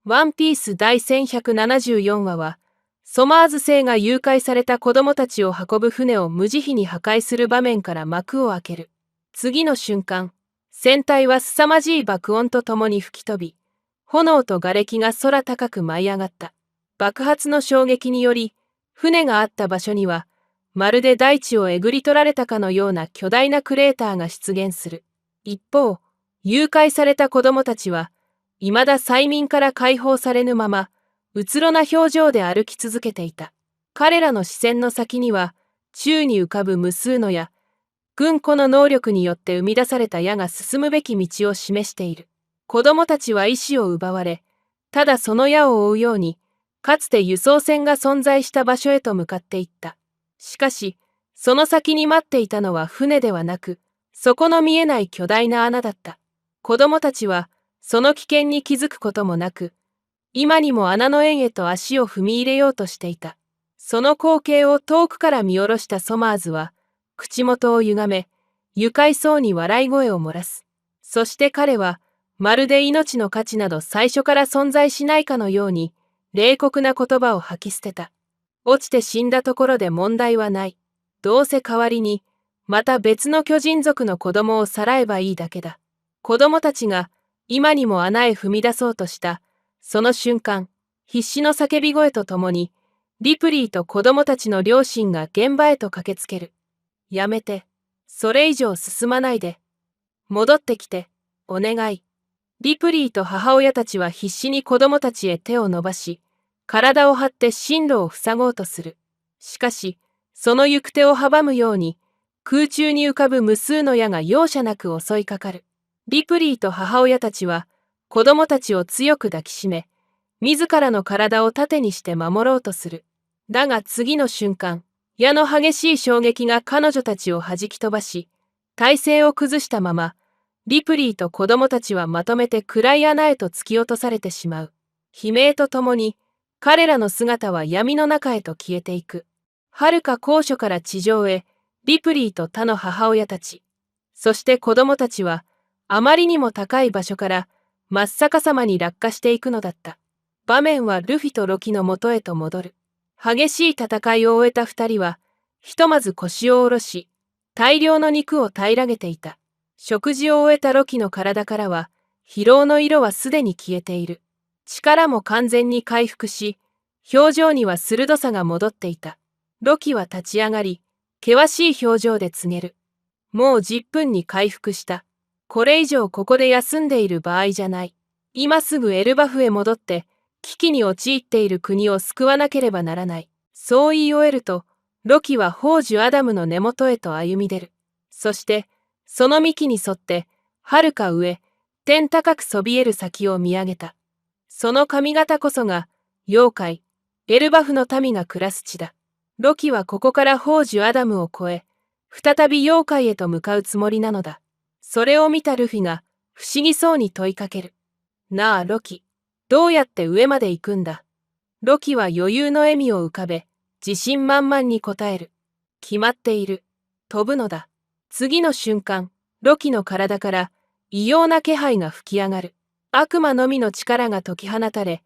ワンピース第1174話は、ソマーズ星が誘拐された子供たちを運ぶ船を無慈悲に破壊する場面から幕を開ける。次の瞬間、船体は凄まじい爆音とともに吹き飛び、炎と瓦礫が空高く舞い上がった。爆発の衝撃により、船があった場所には、まるで大地をえぐり取られたかのような巨大なクレーターが出現する。一方、誘拐された子供たちは、未だ催眠から解放されぬまま、うつろな表情で歩き続けていた。彼らの視線の先には、宙に浮かぶ無数の矢、軍子の能力によって生み出された矢が進むべき道を示している。子供たちは意志を奪われ、ただその矢を追うように、かつて輸送船が存在した場所へと向かっていった。しかし、その先に待っていたのは船ではなく、底の見えない巨大な穴だった。子供たちは、その危険に気づくこともなく、今にも穴の縁へと足を踏み入れようとしていた。その光景を遠くから見下ろしたソマーズは、口元を歪め、愉快そうに笑い声を漏らす。そして彼は、まるで命の価値など最初から存在しないかのように、冷酷な言葉を吐き捨てた。落ちて死んだところで問題はない。どうせ代わりに、また別の巨人族の子供をさらえばいいだけだ。子供たちが、今にも穴へ踏み出そうとした、その瞬間、必死の叫び声とともに、リプリーと子供たちの両親が現場へと駆けつける。やめて。それ以上進まないで。戻ってきて、お願い。リプリーと母親たちは必死に子供たちへ手を伸ばし、体を張って進路を塞ごうとする。しかし、その行く手を阻むように、空中に浮かぶ無数の矢が容赦なく襲いかかる。リプリーと母親たちは、子供たちを強く抱きしめ、自らの体を盾にして守ろうとする。だが次の瞬間、矢の激しい衝撃が彼女たちを弾き飛ばし、体勢を崩したまま、リプリーと子供たちはまとめて暗い穴へと突き落とされてしまう。悲鳴とともに、彼らの姿は闇の中へと消えていく。遥か高所から地上へ、リプリーと他の母親たち、そして子供たちは、あまりにも高い場所から真っ逆さまに落下していくのだった。場面はルフィとロキの元へと戻る。激しい戦いを終えた二人は、ひとまず腰を下ろし、大量の肉を平らげていた。食事を終えたロキの体からは、疲労の色はすでに消えている。力も完全に回復し、表情には鋭さが戻っていた。ロキは立ち上がり、険しい表情で告げる。もう10分に回復した。これ以上ここで休んでいる場合じゃない。今すぐエルバフへ戻って、危機に陥っている国を救わなければならない。そう言い終えると、ロキは宝珠アダムの根元へと歩み出る。そして、その幹に沿って、遥か上、天高くそびえる先を見上げた。その髪型こそが、妖怪、エルバフの民が暮らす地だ。ロキはここから宝珠アダムを越え、再び妖怪へと向かうつもりなのだ。それを見たルフィが不思議そうに問いかける。なあロキ、どうやって上まで行くんだ。ロキは余裕の笑みを浮かべ、自信満々に答える。決まっている。飛ぶのだ。次の瞬間、ロキの体から異様な気配が吹き上がる。悪魔のみの力が解き放たれ、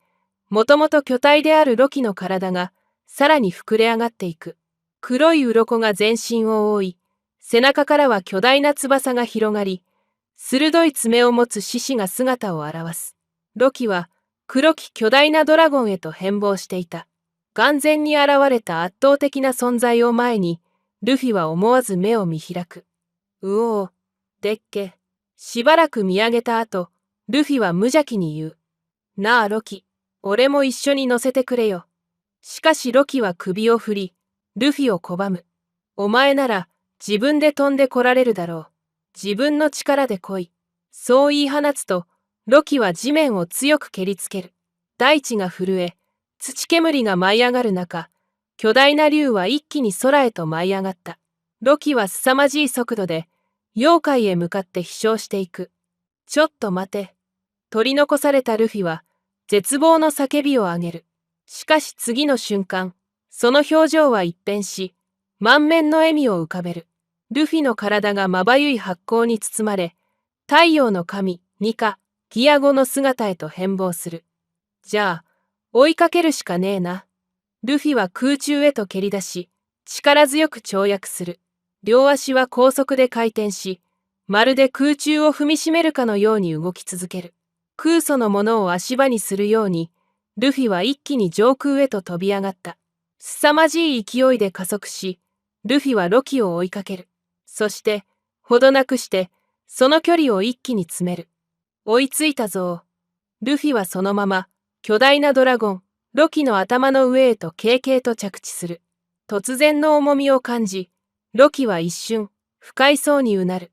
もともと巨体であるロキの体がさらに膨れ上がっていく。黒い鱗が全身を覆い、背中からは巨大な翼が広がり、鋭い爪を持つ獅子が姿を現す。ロキは黒き巨大なドラゴンへと変貌していた。眼前に現れた圧倒的な存在を前に、ルフィは思わず目を見開く。うおー、でっけ。しばらく見上げた後、ルフィは無邪気に言う。なあロキ、俺も一緒に乗せてくれよ。しかしロキは首を振り、ルフィを拒む。お前なら、自分で飛んで来られるだろう。自分の力で来い。そう言い放つと、ロキは地面を強く蹴りつける。大地が震え、土煙が舞い上がる中、巨大な竜は一気に空へと舞い上がった。ロキは凄まじい速度で、妖怪へ向かって飛翔していく。ちょっと待て。取り残されたルフィは、絶望の叫びを上げる。しかし次の瞬間、その表情は一変し、満面の笑みを浮かべる。ルフィの体がまばゆい発光に包まれ、太陽の神、ニカ、ギアゴの姿へと変貌する。じゃあ、追いかけるしかねえな。ルフィは空中へと蹴り出し、力強く跳躍する。両足は高速で回転し、まるで空中を踏みしめるかのように動き続ける。空祖のものを足場にするように、ルフィは一気に上空へと飛び上がった。凄まじい勢いで加速し、ルフィはロキを追いかける。そして、ほどなくして、その距離を一気に詰める。追いついたぞ。ルフィはそのまま、巨大なドラゴン、ロキの頭の上へと軽々と着地する。突然の重みを感じ、ロキは一瞬、不快そうにうなる。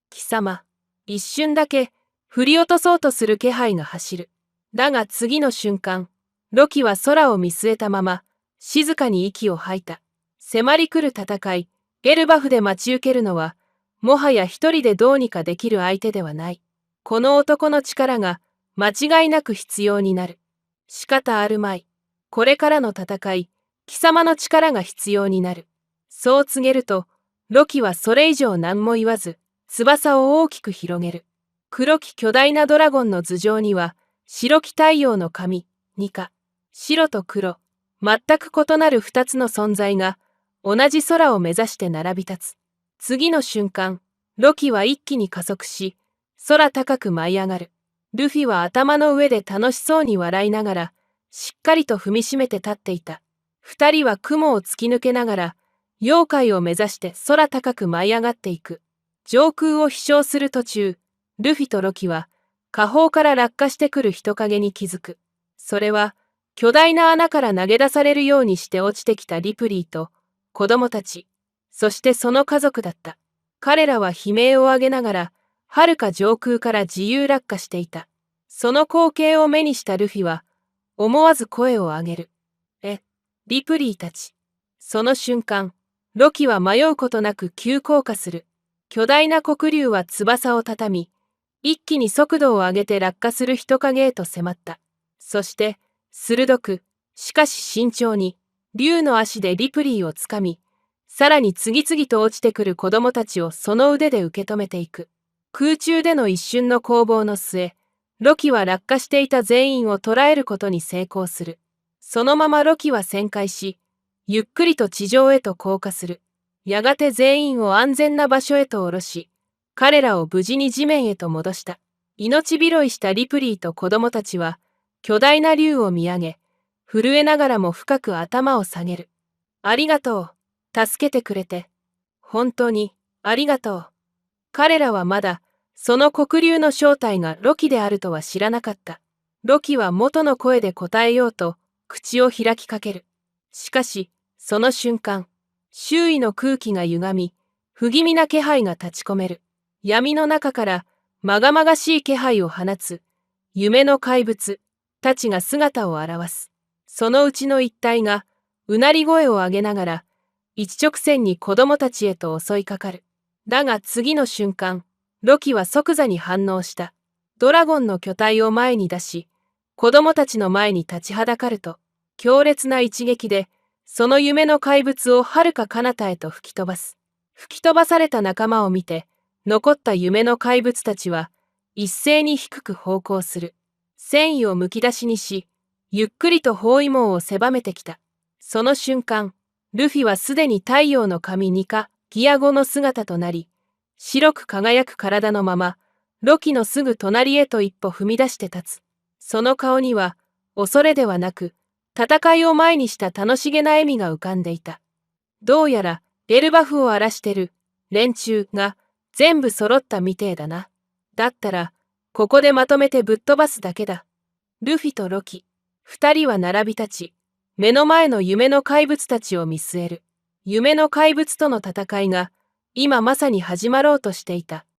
貴様、一瞬だけ、振り落とそうとする気配が走る。だが次の瞬間、ロキは空を見据えたまま、静かに息を吐いた。迫り来る戦い、ゲルバフで待ち受けるのは、もはや一人でどうにかできる相手ではない。この男の力が、間違いなく必要になる。仕方あるまい。これからの戦い、貴様の力が必要になる。そう告げると、ロキはそれ以上何も言わず、翼を大きく広げる。黒き巨大なドラゴンの頭上には、白き太陽の神、ニカ。白と黒、全く異なる二つの存在が、同じ空を目指して並び立つ。次の瞬間、ロキは一気に加速し、空高く舞い上がる。ルフィは頭の上で楽しそうに笑いながら、しっかりと踏みしめて立っていた。二人は雲を突き抜けながら、妖怪を目指して空高く舞い上がっていく。上空を飛翔する途中、ルフィとロキは、下方から落下してくる人影に気づく。それは、巨大な穴から投げ出されるようにして落ちてきたリプリーと、子供たち、そしてその家族だった。彼らは悲鳴を上げながら、遥か上空から自由落下していた。その光景を目にしたルフィは、思わず声を上げる。リプリーたち。その瞬間、ロキは迷うことなく急降下する。巨大な黒竜は翼をたたみ、一気に速度を上げて落下する人影へと迫った。そして、鋭く、しかし慎重に、竜の足でリプリーをつかみ、さらに次々と落ちてくる子供たちをその腕で受け止めていく。空中での一瞬の攻防の末、ロキは落下していた全員を捕らえることに成功する。そのままロキは旋回し、ゆっくりと地上へと降下する。やがて全員を安全な場所へと下ろし、彼らを無事に地面へと戻した。命拾いしたリプリーと子供たちは、巨大な竜を見上げ、震えながらも深く頭を下げる。ありがとう。助けてくれて。本当に、ありがとう。彼らはまだ、その黒竜の正体がロキであるとは知らなかった。ロキは元の声で答えようと、口を開きかける。しかし、その瞬間、周囲の空気が歪み、不気味な気配が立ち込める。闇の中から、まがまがしい気配を放つ、夢の怪物たちが姿を現す。そのうちの一体が、うなり声を上げながら、一直線に子供たちへと襲いかかる。だが次の瞬間、ロキは即座に反応した。ドラゴンの巨体を前に出し、子供たちの前に立ちはだかると、強烈な一撃で、その夢の怪物を遥か彼方へと吹き飛ばす。吹き飛ばされた仲間を見て、残った夢の怪物たちは、一斉に低く咆哮する。繊維をむき出しにし、ゆっくりと包囲網を狭めてきた。その瞬間、ルフィはすでに太陽の神ニカ、ギアゴの姿となり、白く輝く体のまま、ロキのすぐ隣へと一歩踏み出して立つ。その顔には、恐れではなく、戦いを前にした楽しげな笑みが浮かんでいた。どうやら、ゲルバフを荒らしてる、連中が、全部揃ったみてえだな。だったら、ここでまとめてぶっ飛ばすだけだ。ルフィとロキ、二人は並び立ち、目の前の夢の怪物たちを見据える。夢の怪物との戦いが、今まさに始まろうとしていた。